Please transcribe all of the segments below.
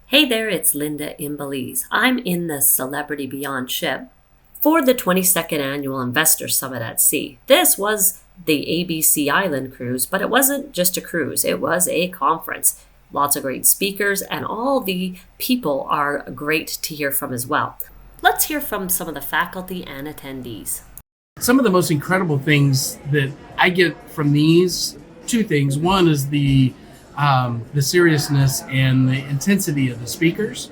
Hey there, it's Linda in Belize. I'm in the Celebrity Beyond ship for the 22nd Annual Investor Summit at Sea. This was the ABC Island cruise, but it wasn't just a cruise, it was a conference. Lots of great speakers, and all the people are great to hear from as well. Let's hear from some of the faculty and attendees. Some of the most incredible things that I get from these, two things. One is the seriousness and the intensity of the speakers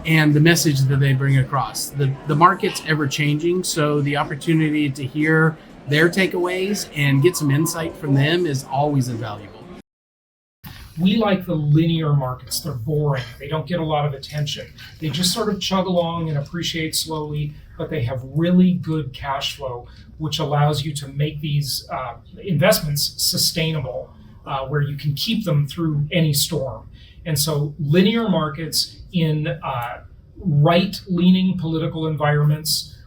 and the message that they bring across. The market's ever changing, so the opportunity to hear their takeaways and get some insight from them is always invaluable. We like the linear markets. They're boring. They don't get a lot of attention. They just sort of chug along and appreciate slowly, but they have really good cash flow, which allows you to make these investments sustainable, where you can keep them through any storm. And so linear markets in right-leaning political environments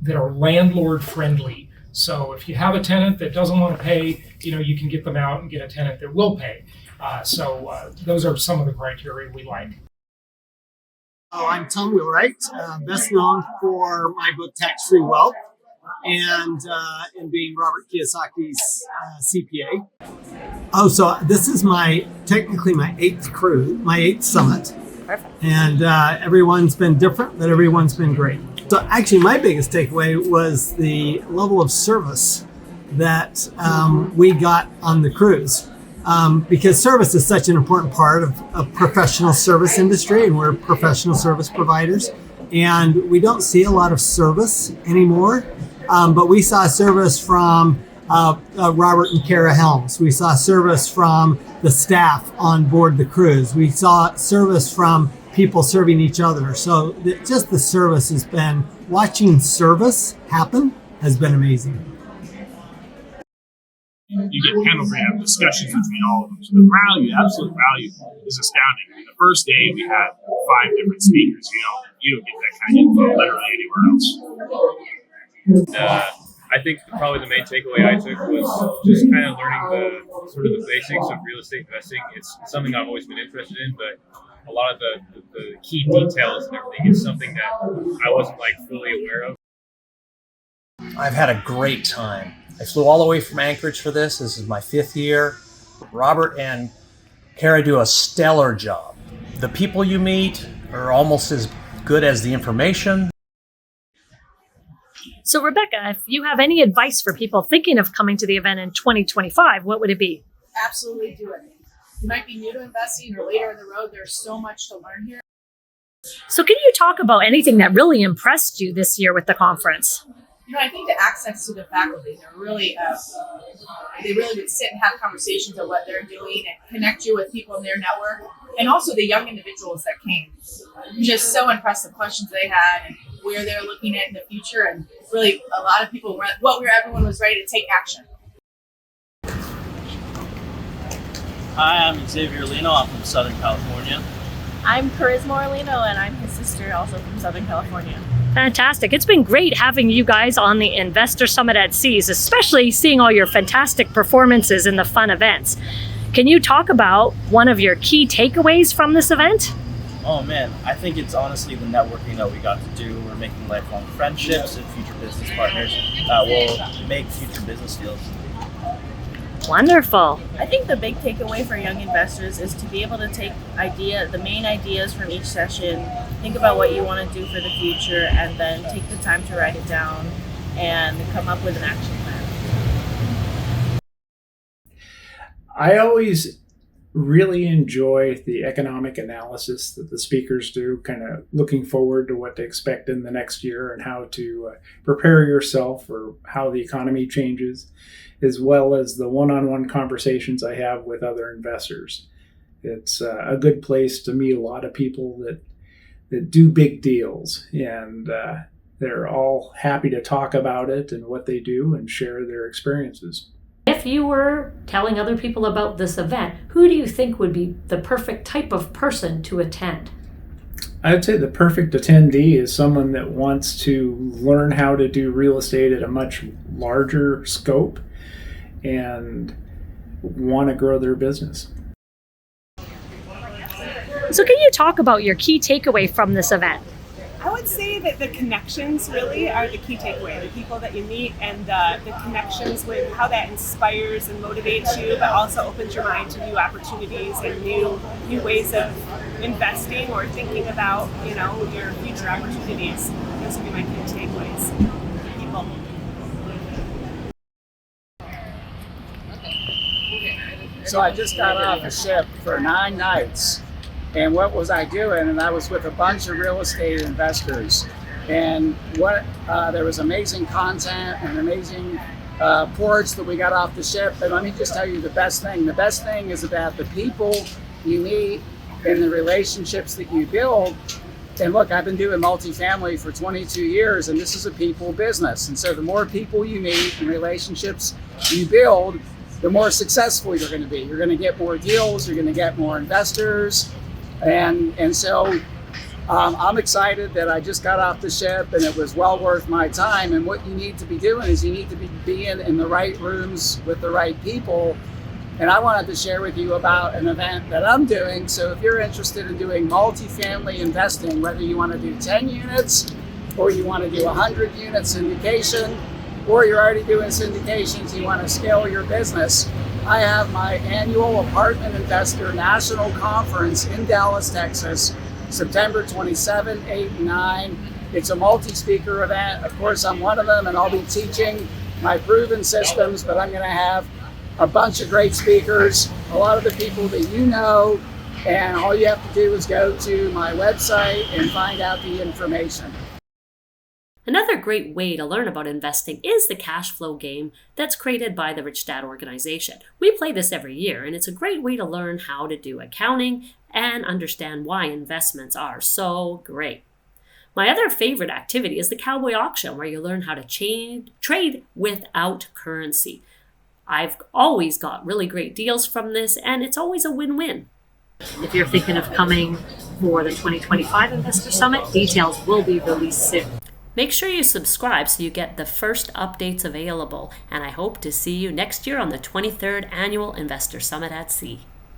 that are landlord-friendly. So if you have a tenant that doesn't want to pay, you can get them out and get a tenant that will pay. So those are some of the criteria we like. I'm Tom Wheelwright, best known for my book Tax-Free Wealth and being Robert Kiyosaki's CPA. So this is technically my eighth summit. Perfect. And everyone's been different, but everyone's been great. So actually my biggest takeaway was the level of service that we got on the cruise. Because service is such an important part of a professional service industry, and we're professional service providers. And we don't see a lot of service anymore, but we saw service from Robert and Kara Helms. We saw service from the staff on board the cruise. We saw service from people serving each other. So just the service watching service happen has been amazing. You get panel grab discussions between all of them. So the absolute value is astounding. I mean, the first day we had 5 different speakers. You don't get that kind of info literally anywhere else. I think probably the main takeaway I took was just kind of learning the basics of real estate investing. It's something I've always been interested in, but a lot of the key details and everything is something that I wasn't fully aware of. I've had a great time. I flew all the way from Anchorage for this. This is my 5th year. Robert and Kara do a stellar job. The people you meet are almost as good as the information. So Rebecca, if you have any advice for people thinking of coming to the event in 2025, what would it be? Absolutely do it. You might be new to investing or later in the road. There's so much to learn here. So can you talk about anything that really impressed you this year with the conference? I think the access to the faculty, they really would sit and have conversations of what they're doing and connect you with people in their network. And also the young individuals that came. I'm just so impressed with the questions they had and where they're looking at in the future. And really a lot of people everyone was ready to take action. Hi, I'm Xavier Lino. I'm from Southern California. I'm Charisma Orlino, and I'm his sister, also from Southern California. Fantastic. It's been great having you guys on the Investor Summit at Seas, especially seeing all your fantastic performances in the fun events. Can you talk about one of your key takeaways from this event? Oh man, I think it's honestly the networking that we got to do. We're making lifelong friendships and future business partners that will make future business deals. Wonderful. I think the big takeaway for young investors is to be able to take the main ideas from each session, think about what you want to do for the future, and then take the time to write it down and come up with an action plan. I always really enjoy the economic analysis that the speakers do, kind of looking forward to what to expect in the next year and how to prepare yourself for how the economy changes, as well as the one-on-one conversations I have with other investors. It's a good place to meet a lot of people that do big deals, and they're all happy to talk about it and what they do and share their experiences. If you were telling other people about this event, who do you think would be the perfect type of person to attend? I'd say the perfect attendee is someone that wants to learn how to do real estate at a much larger scope and want to grow their business. So can you talk about your key takeaway from this event? I would say that the connections really are the key takeaway. The people that you meet and the connections with how that inspires and motivates you, but also opens your mind to new opportunities and new ways of investing or thinking about, your future opportunities. Those would be my key takeaways. People. So I just got off a ship for 9 nights. And what was I doing? And I was with a bunch of real estate investors. And there was amazing content and amazing ports that we got off the ship. And let me just tell you the best thing. The best thing is about the people you meet and the relationships that you build. And look, I've been doing multifamily for 22 years, and this is a people business. And so the more people you meet and relationships you build, the more successful you're going to be. You're going to get more deals. You're going to get more investors. And so I'm excited that I just got off the ship and it was well worth my time. And what you need to be doing is you need to be being in the right rooms with the right people. And I wanted to share with you about an event that I'm doing. So if you're interested in doing multifamily investing, whether you want to do 10 units or you want to do 100 unit syndication, or you're already doing syndications, you want to scale your business, I have my annual Apartment Investor National Conference in Dallas, Texas, September 27, 8, and 9. It's a multi-speaker event. Of course, I'm one of them, and I'll be teaching my proven systems, but I'm going to have a bunch of great speakers, a lot of the people that you know, and all you have to do is go to my website and find out the information. Another great way to learn about investing is the cash flow game that's created by the Rich Dad organization. We play this every year, and it's a great way to learn how to do accounting and understand why investments are so great. My other favorite activity is the Cowboy Auction, where you learn how to trade without currency. I've always got really great deals from this, and it's always a win-win. If you're thinking of coming for the 2025 Investor Summit, details will be released soon. Make sure you subscribe so you get the first updates available, and I hope to see you next year on the 23rd Annual Investor Summit at Sea.